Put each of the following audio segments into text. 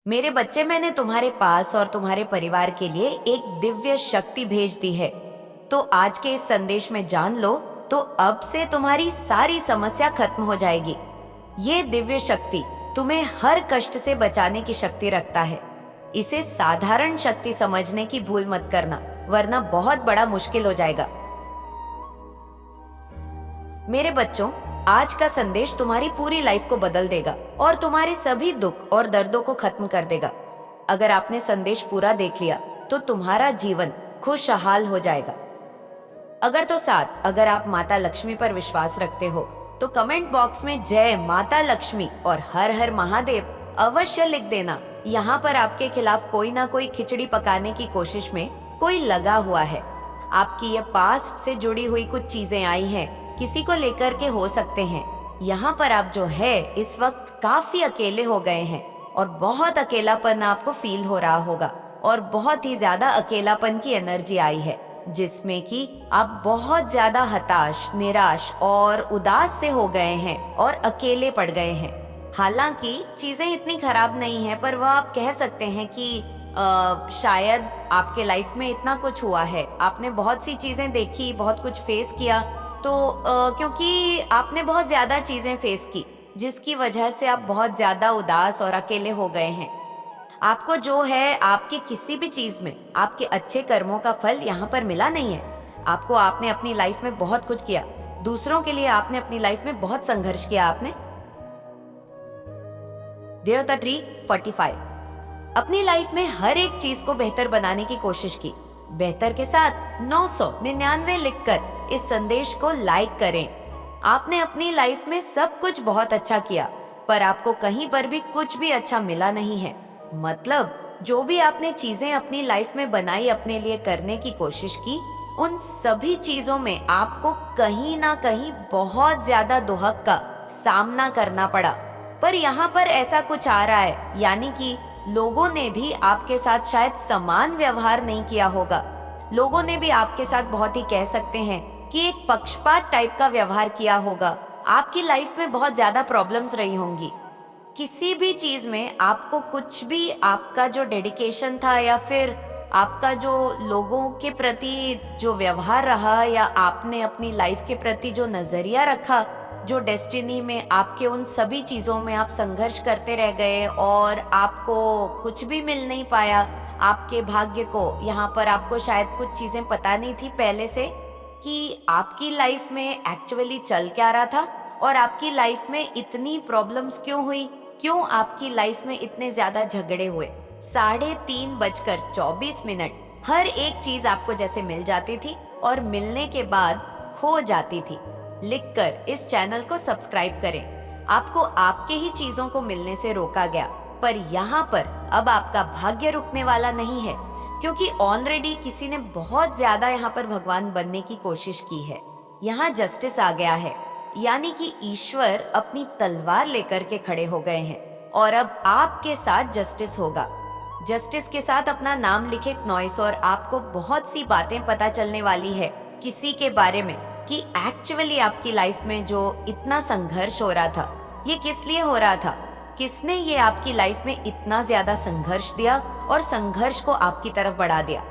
मेरे बच्चे, मैंने तुम्हारे पास और तुम्हारे परिवार के लिए एक दिव्य शक्ति भेज दी है। तो आज के इस संदेश में जान लो, तो अब से तुम्हारी सारी समस्या खत्म हो जाएगी। ये दिव्य शक्ति तुम्हें हर कष्ट से बचाने की शक्ति रखता है। इसे साधारण शक्ति समझने की भूल मत करना, वरना बहुत बड़ा मुश्किल हो जाएगा। मेरे बच्चों, आज का संदेश तुम्हारी पूरी लाइफ को बदल देगा और तुम्हारे सभी दुख और दर्दों को खत्म कर देगा। अगर आपने संदेश पूरा देख लिया तो तुम्हारा जीवन खुशहाल हो जाएगा। अगर आप माता लक्ष्मी पर विश्वास रखते हो तो कमेंट बॉक्स में जय माता लक्ष्मी और हर हर महादेव अवश्य लिख देना। यहाँ पर आपके खिलाफ कोई ना कोई खिचड़ी पकाने की कोशिश में कोई लगा हुआ है। आपकी ये पास्ट से जुड़ी हुई कुछ चीजें आई हैं, किसी को लेकर के हो सकते हैं। यहाँ पर आप जो है इस वक्त काफी अकेले हो गए हैं और बहुत अकेलापन आपको फील हो रहा होगा और बहुत ही ज्यादा अकेलापन की एनर्जी आई है, जिसमें कि आप बहुत ज्यादा हताश, निराश और उदास से हो गए हैं और अकेले पड़ गए हैं। हालांकि चीजें इतनी खराब नहीं है, पर वह आप कह सकते हैं कि शायद आपके लाइफ में इतना कुछ हुआ है, आपने बहुत सी चीजें देखी, बहुत कुछ फेस किया, तो क्योंकि आपने बहुत ज्यादा चीजें फेस की, जिसकी वजह से आप बहुत ज्यादा उदास और अकेले हो गए हैं। आपको जो है आपकी किसी भी चीज में आपके अच्छे कर्मों का फल यहाँ पर मिला नहीं है। आपने अपनी लाइफ में बहुत कुछ किया, दूसरों के लिए आपने अपनी लाइफ में बहुत संघर्ष किया। आपने देवता ट्री 45 अपनी लाइफ में हर एक चीज को बेहतर बनाने की कोशिश की। बेहतर के साथ 999 लिखकर इस संदेश को लाइक करें। आपने अपनी लाइफ में सब कुछ बहुत अच्छा किया, पर आपको कहीं पर भी कुछ भी अच्छा मिला नहीं है। मतलब जो भी आपने चीजें अपनी लाइफ में बनाई, अपने लिए करने की कोशिश की, उन सभी चीजों में आपको कहीं ना कहीं बहुत ज्यादा दुहक का सामना करना पड़ा। पर यहाँ पर ऐसा कुछ आ रहा है, यानी कि लोगों ने भी आपके साथ शायद समान व्यवहार नहीं किया होगा। लोगों ने भी आपके साथ बहुत ही कह सकते हैं कि एक पक्षपात टाइप का व्यवहार किया होगा। आपकी लाइफ में बहुत ज्यादा प्रॉब्लम्स रही होंगी। किसी भी चीज में आपको कुछ भी, आपका जो डेडिकेशन था या फिर आपका जो लोगों के प्रति जो व्यवहार रहा, या आपने अपनी लाइफ के प्रति जो नजरिया रखा, जो डेस्टिनी में आपके उन सभी चीजों में आप संघर्ष करते रह गए और आपको कुछ भी मिल नहीं पाया। आपके भाग्य को, यहाँ पर आपको शायद कुछ चीजें पता नहीं थी पहले से कि आपकी लाइफ में एक्चुअली चल क्या रहा था और आपकी लाइफ में इतनी प्रॉब्लम्स क्यों हुई, क्यों आपकी लाइफ में इतने ज्यादा झगड़े हुए। 3:24 हर एक चीज आपको जैसे मिल जाती थी और मिलने के बाद खो जाती थी। लिखकर इस चैनल को सब्सक्राइब करें। आपको आपके ही चीजों को मिलने से रोका गया, पर यहाँ पर अब आपका भाग्य रुकने वाला नहीं है, क्योंकि ऑलरेडी किसी ने बहुत ज्यादा यहाँ पर भगवान बनने की कोशिश की है। यहाँ जस्टिस आ गया है, यानी कि ईश्वर अपनी तलवार लेकर के खड़े हो गए हैं और अब आपके साथ जस्टिस होगा। जस्टिस के साथ अपना नाम लिखे क्नॉइस, और आपको बहुत सी बातें पता चलने वाली है किसी के बारे में कि एक्चुअली आपकी लाइफ में जो इतना संघर्ष हो रहा था, ये किस लिए हो रहा था, किसने ये आपकी लाइफ में इतना ज्यादा संघर्ष दिया और संघर्ष को आपकी तरफ बढ़ा दिया।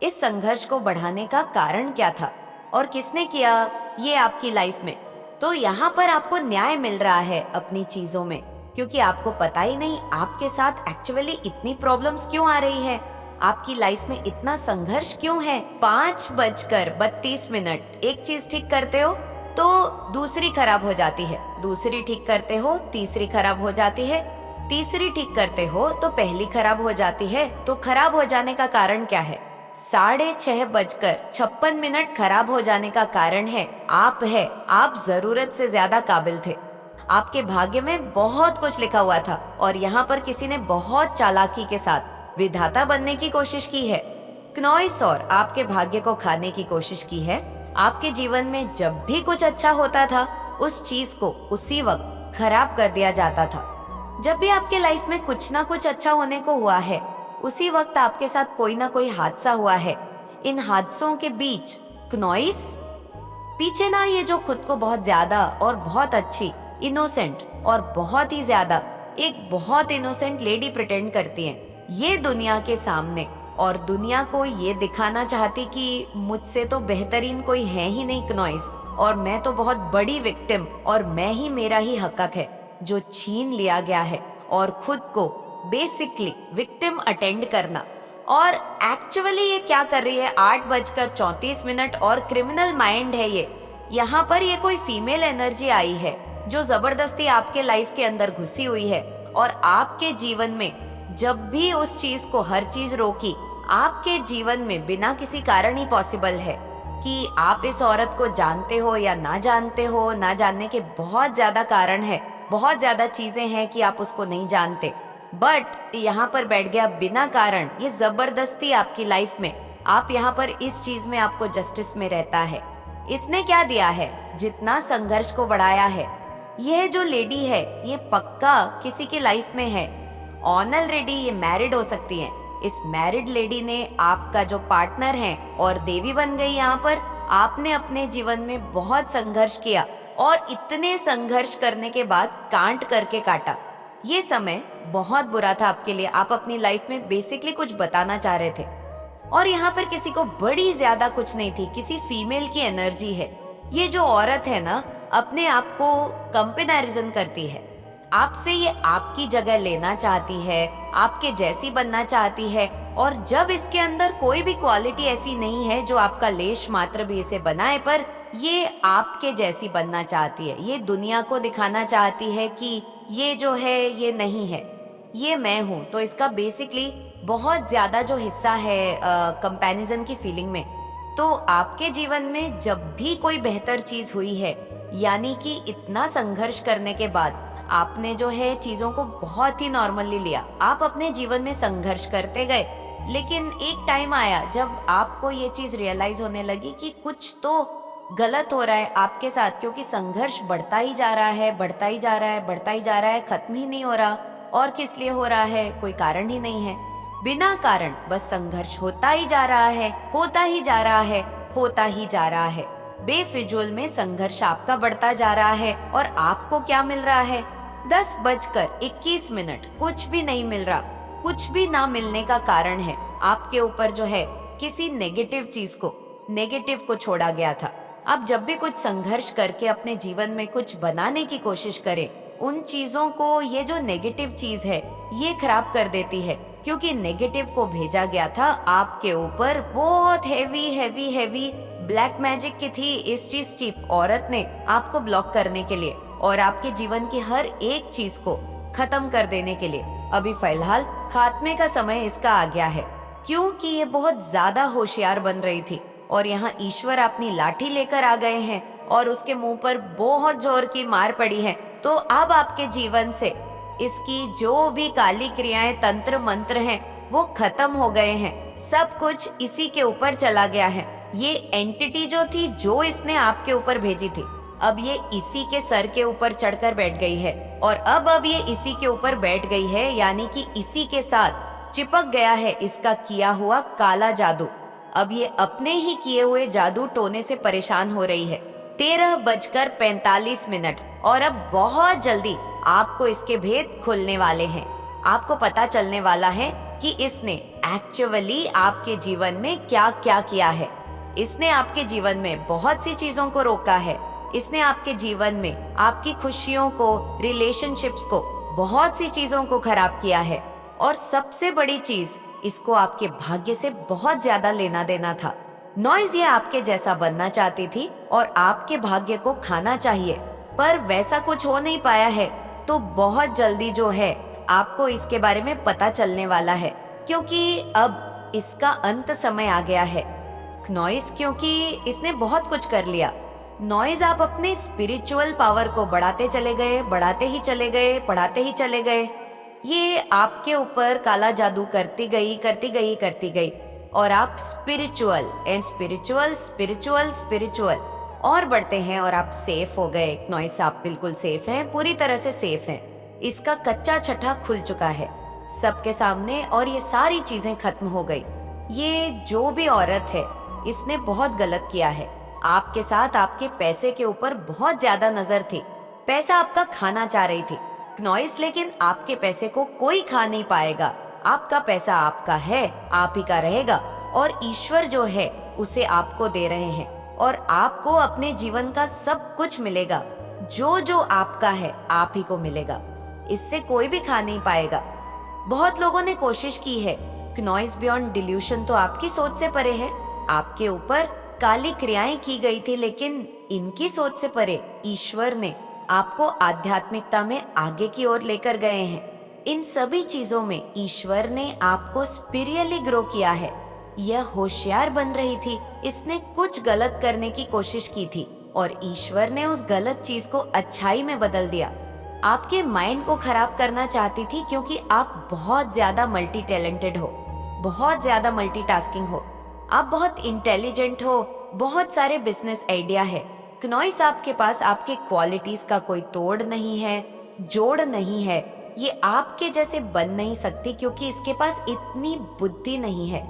इस संघर्ष को बढ़ाने का कारण क्या था और किसने किया ये आपकी लाइफ में। तो यहाँ पर आपको न्याय मिल रहा है अपनी चीजों में, क्योंकि आपको पता ही नहीं आपके साथ एक्चुअली इतनी प्रॉब्लम्स क्यों आ रही है, आपकी लाइफ में इतना संघर्ष क्यों है। 5:32 एक चीज ठीक करते हो तो दूसरी खराब हो जाती है, दूसरी ठीक करते हो तीसरी खराब हो जाती है, तीसरी ठीक करते हो तो पहली खराब हो जाती है। तो खराब हो जाने का कारण क्या है? 6:56 खराब हो जाने का कारण है आप जरूरत से ज्यादा काबिल थे। आपके भाग्य में बहुत कुछ लिखा हुआ था और यहाँ पर किसी ने बहुत चालाकी के साथ विधाता बनने की कोशिश की है। क्नॉइस और आपके भाग्य को खाने की कोशिश की है। आपके जीवन में जब भी कुछ अच्छा होता था, उस चीज को उसी वक्त खराब कर दिया जाता था। जब भी आपके लाइफ में कुछ ना कुछ अच्छा होने को हुआ है, उसी वक्त आपके साथ कोई ना कोई हादसा हुआ है। इन हादसों के बीच क्नॉइस पीछे ना, ये जो खुद को बहुत ज्यादा और बहुत अच्छी, इनोसेंट और बहुत ही ज्यादा एक बहुत इनोसेंट लेडी प्रिटेंड करती हैं ये दुनिया के सामने, और दुनिया को ये दिखाना चाहती कि मुझसे तो बेहतरीन कोई है ही नहीं क्नॉइस, और मैं तो बहुत बड़ी विक्टिम, और मैं ही, मेरा ही हक है जो छीन लिया गया है, और खुद को बेसिकली विक्टिम अटेंड करना। और एक्चुअली ये क्या कर रही है, 8:34 और क्रिमिनल माइंड है ये। यहाँ पर ये कोई फीमेल एनर्जी आई है जो जबरदस्ती आपके लाइफ के अंदर घुसी हुई है, और आपके जीवन में जब भी उस चीज को, हर चीज रोकी, आपके जीवन में बिना किसी कारण ही पॉसिबल है कि आप इस औरत को जानते हो या ना जानते हो। ना जानने के बहुत ज्यादा कारण है, बहुत ज्यादा चीजें हैं कि आप उसको नहीं जानते, बट यहाँ पर बैठ गया बिना कारण ये जबरदस्ती आपकी लाइफ में। आप यहाँ पर इस चीज में आपको जस्टिस में रहता है। इसने क्या दिया है, जितना संघर्ष को बढ़ाया है। यह जो लेडी है ये पक्का किसी की लाइफ में है, ऑलरेडी ये मैरिड हो सकती है। इस मैरिड लेडी ने आपका जो पार्टनर है और देवी बन गई। यहाँ पर आपने अपने जीवन में बहुत संघर्ष किया, और इतने संघर्ष करने के बाद कांट करके काटा। ये समय बहुत बुरा था आपके लिए, आप अपनी लाइफ में बेसिकली कुछ बताना चाह रहे थे, और यहाँ पर किसी को बड़ी ज्यादा कुछ नहीं थी, किसी फीमेल की एनर्जी है। ये जो औरत है ना, अपने आप को कंपेरिजन करती है आपसे, ये आपकी जगह लेना चाहती है, आपके जैसी बनना चाहती है, और जब इसके अंदर कोई भी क्वालिटी ऐसी नहीं है जो आपका लेश मात्र भी इसे बनाए, पर ये आपके जैसी बनना चाहती है। ये दुनिया को दिखाना चाहती है कि ये जो है ये नहीं है, ये मैं हूँ। तो इसका बेसिकली बहुत ज्यादा जो हिस्सा है कंपैरिजन की फीलिंग में। तो आपके जीवन में जब भी कोई बेहतर चीज हुई है, यानी कि इतना संघर्ष करने के बाद आपने जो है चीजों को बहुत ही नॉर्मली लिया। आप अपने जीवन में संघर्ष करते गए, लेकिन एक टाइम आया जब आपको ये चीज रियलाइज होने लगी कि कुछ तो गलत हो रहा है आपके साथ, क्योंकि संघर्ष बढ़ता ही जा रहा है, बढ़ता ही जा रहा है, बढ़ता ही जा रहा है, खत्म ही नहीं हो रहा। और किस लिए हो रहा है, कोई कारण ही नहीं है, बिना कारण बस संघर्ष होता ही जा रहा है, होता ही जा रहा है, होता ही जा रहा है। बेफिजूल में संघर्ष आपका बढ़ता जा रहा है, और आपको क्या मिल रहा है, 10:21, कुछ भी नहीं मिल रहा। कुछ भी ना मिलने का कारण है आपके ऊपर जो है किसी नेगेटिव चीज को, नेगेटिव को छोड़ा गया था। आप जब भी कुछ संघर्ष करके अपने जीवन में कुछ बनाने की कोशिश करें, उन चीजों को ये जो नेगेटिव चीज है ये खराब कर देती है, क्योंकि नेगेटिव को भेजा गया था आपके ऊपर। बहुत heavy heavy heavy black magic की थी इस चीज चीप औरत ने आपको ब्लॉक करने के लिए, और आपके जीवन की हर एक चीज को खत्म कर देने के लिए। अभी फिलहाल खात्मे का समय इसका आ गया है, क्योंकि ये बहुत ज्यादा होशियार बन रही थी, और यहाँ ईश्वर अपनी लाठी लेकर आ गए हैं, और उसके मुंह पर बहुत जोर की मार पड़ी है। तो अब आपके जीवन से इसकी जो भी काली क्रियाएं, तंत्र मंत्र हैं, वो खत्म हो गए हैं। सब कुछ इसी के ऊपर चला गया है। ये एंटिटी जो थी, जो इसने आपके ऊपर भेजी थी, अब ये इसी के सर के ऊपर चढ़कर बैठ गई है, और अब ये इसी के ऊपर बैठ गई है, यानी कि इसी के साथ चिपक गया है इसका किया हुआ काला जादू। अब ये अपने ही किए हुए जादू टोने से परेशान हो रही है। 13:45, और अब बहुत जल्दी आपको इसके भेद खुलने वाले हैं। आपको पता चलने वाला है कि इसने एक्चुअली आपके जीवन में क्या क्या किया है। इसने आपके जीवन में बहुत सी चीजों को रोका है। इसने आपके जीवन में आपकी खुशियों को, रिलेशनशिप्स को, बहुत सी चीजों को खराब किया है, और सबसे बड़ी चीज, इसको आपके भाग्य से बहुत ज्यादा लेना देना था। नॉइज ये आपके जैसा बनना चाहती थी और आपके भाग्य को खाना चाहिए, पर वैसा कुछ हो नहीं पाया है। तो बहुत जल्दी जो है आपको इसके बारे में पता चलने वाला है, क्योंकि अब इसका अंत समय आ गया है। नॉइज क्योंकि इसने बहुत कुछ कर लिया। नॉइज आप अपने स्पिरिचुअल पावर को बढ़ाते चले गए, बढ़ाते ही चले गए, बढ़ाते ही चले गए। ये आपके ऊपर काला जादू करती गई, करती गई, करती गई, और आप spiritual and spiritual spiritual spiritual और बढ़ते हैं, और आप सेफ हो गए। नॉइस आप बिल्कुल सेफ हैं, पूरी तरह से सेफ हैं। इसका कच्चा छठा खुल चुका है सबके सामने, और ये सारी चीजें खत्म हो गई। ये जो भी औरत है, इसने बहुत गलत किया है आपके साथ। आपके पैसे के ऊपर बहुत ज्यादा नजर थी, पैसा आपका खाना चाह रही थी। क्नॉइस, लेकिन आपके पैसे को कोई खा नहीं पाएगा। आपका पैसा आपका है, आप ही का रहेगा, और ईश्वर जो है उसे आपको दे रहे हैं, और आपको अपने जीवन का सब कुछ मिलेगा। जो जो आपका है आप ही को मिलेगा, इससे कोई भी खा नहीं पाएगा। बहुत लोगों ने कोशिश की है। क्नॉइस बियॉन्ड डिल्यूशन तो आपकी सोच से परे है। आपके ऊपर काली क्रियाएं की गई थी, लेकिन इनकी सोच से परे ईश्वर ने आपको आध्यात्मिकता में आगे की ओर लेकर गए हैं। इन सभी चीजों में ईश्वर ने आपको स्पिरिचुअली ग्रो किया है। यह होशियार बन रही थी, इसने कुछ गलत करने की कोशिश की थी, और ईश्वर ने उस गलत चीज को अच्छाई में बदल दिया। आपके माइंड को खराब करना चाहती थी, क्योंकि आप बहुत ज्यादा मल्टी टैलेंटेड हो, बहुत ज्यादा मल्टीटास्किंग हो, आप बहुत इंटेलिजेंट हो, बहुत सारे बिजनेस आइडिया है। क्नॉइस आपके पास आपके क्वालिटीज का कोई तोड़ नहीं है, जोड़ नहीं है। ये आपके जैसे बन नहीं सकती, क्योंकि इसके पास इतनी बुद्धि नहीं है,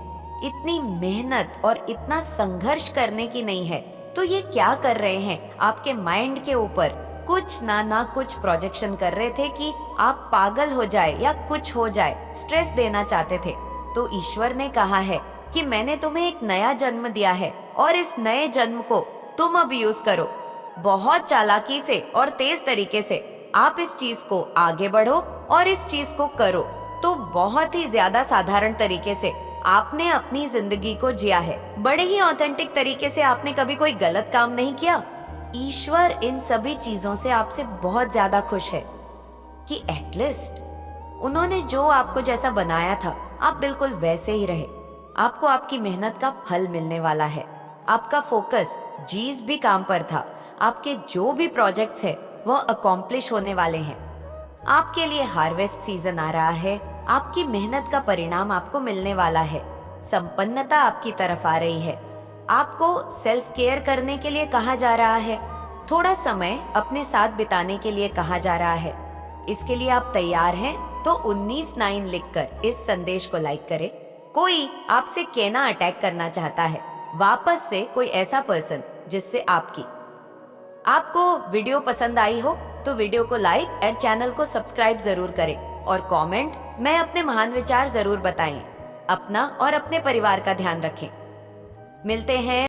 इतनी मेहनत और इतना संघर्ष करने की नहीं है। तो ये क्या कर रहे हैं, आपके माइंड के ऊपर कुछ ना कुछ प्रोजेक्शन कर रहे थे कि आप पागल हो जाए या कुछ हो जाए, स्ट्रेस देना चाहते थे। तो ईश्वर ने कहा है कि मैंने तुम्हें एक नया जन्म दिया है, और इस नए जन्म को तुम अब यूज करो। बहुत चालाकी से और तेज तरीके से आप इस चीज को आगे बढ़ो और इस चीज को करो। तो बहुत ही ज्यादा साधारण तरीके से आपने अपनी जिंदगी को जिया है, बड़े ही ऑथेंटिक तरीके से। आपने कभी कोई गलत काम नहीं किया। ईश्वर इन सभी चीजों से आपसे बहुत ज्यादा खुश है कि एटलीस्ट उन्होंने जो आपको जैसा बनाया था आप बिल्कुल वैसे ही रहे। आपको आपकी मेहनत का फल मिलने वाला है। आपका फोकस जिस भी काम पर था, आपके जो भी प्रोजेक्ट्स है वो अकॉम्प्लिश होने वाले हैं। आपके लिए हार्वेस्ट सीजन आ रहा है। आपकी मेहनत का परिणाम आपको मिलने वाला है। संपन्नता आपकी तरफ आ रही है। आपको सेल्फ केयर करने के लिए कहा जा रहा है। थोड़ा समय अपने साथ बिताने के लिए कहा जा रहा है। इसके लिए आप तैयार हैं तो 19/9 लिखकर इस संदेश को लाइक करें। कोई आपसे कहना अटैक करना चाहता है, वापस से कोई ऐसा पर्सन जिससे आपको वीडियो पसंद आई हो तो वीडियो को लाइक और चैनल को सब्सक्राइब जरूर करें, और कमेंट में अपने महान विचार जरूर बताएं। अपना और अपने परिवार का ध्यान रखें। मिलते हैं